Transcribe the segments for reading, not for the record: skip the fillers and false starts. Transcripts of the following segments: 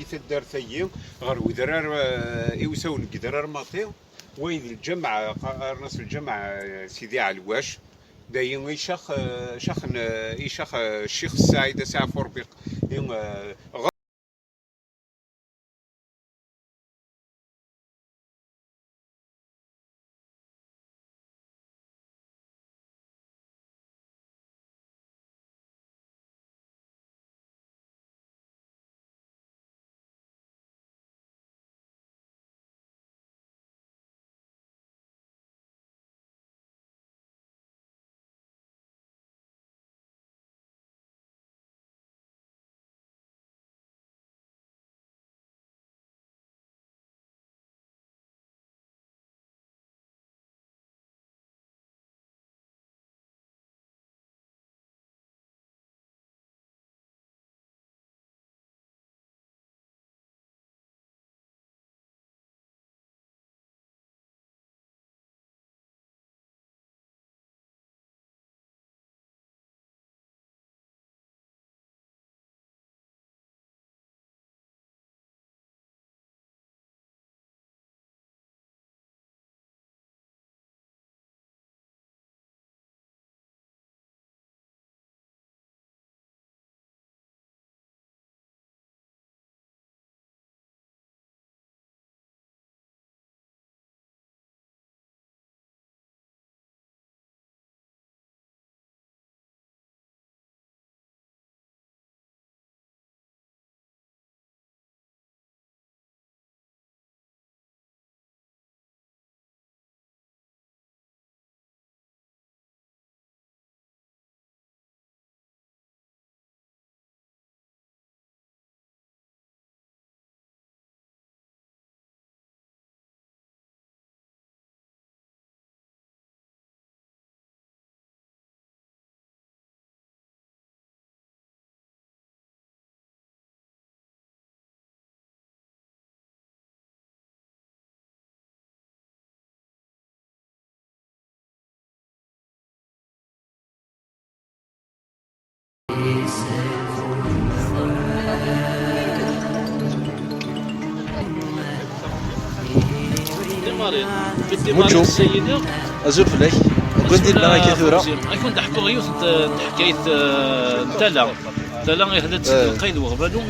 يتدار ثيي غير ودرار يوسون قدرار ماطي وين الجمع رأس الجمع سيدي علواش دايم يشخ الشيخ السعيد سعفور بق موتشو ازول فلاك وكنت لنا كثيرة غيكون تحكوا غيوث حكاية تالا يهدد القيد وغبالو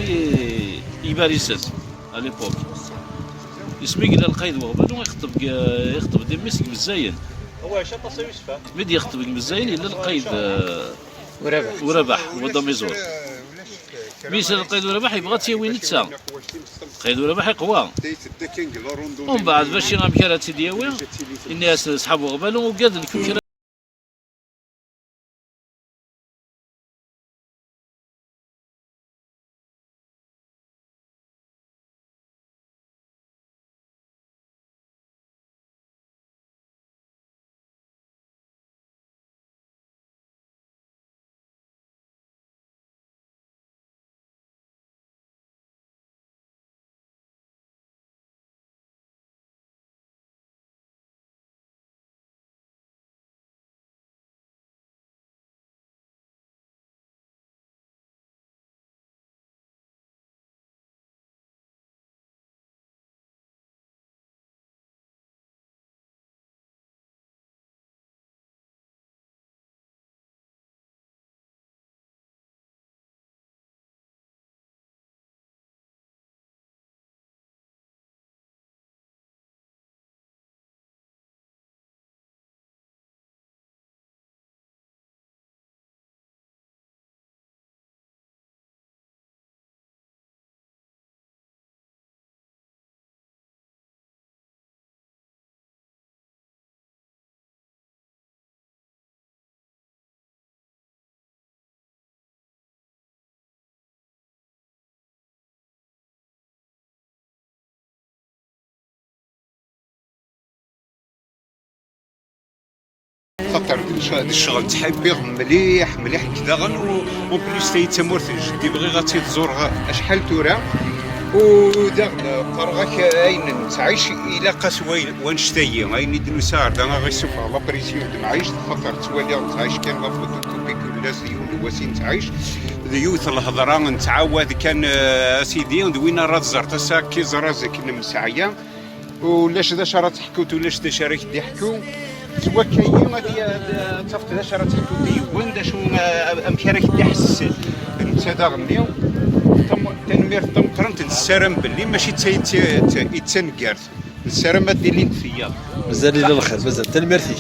يباريساس على ليبوك يسمي قال القيد وغبالو يخطب دي مسك بالزاين هو شاطس يوسف بدي يخطب بالزاين الا القيد وربح ودميزور بيس القيد وربح يبغى تساوي نتسا قيد وربح يقوى ومن بعد باش يغام كرات دياوي الناس صحابو غبالو وقاد الكل خاطر الشغل تحبيه مليح كذا وبليس تيتمر جدي بغي غتزور شحال تورا وداغ قرغاك اين تعيش الى قاس وانشتاي اين يدلو ساعه دا غيسوف على بريسيون معيش خاطر توالي تعيش كان لا فوتو كوبيك ولا زيون وسين تعيش ذيوث الهضره نتعاود كان سيدي وين راه زرت سا كي زرازك نمسعيا ولاش ذا شرا تحكوت ولاش ذا شرا كدي حكو سوا كاين هذه تفت ذا شرا تحكو ديوان ذا شو امكان كدي حس انت داغني تنمير تمقرنت السرم باللي ماشي تنكارت السرم ديال اللي فيا مازال الى الخير مازال تنميرتي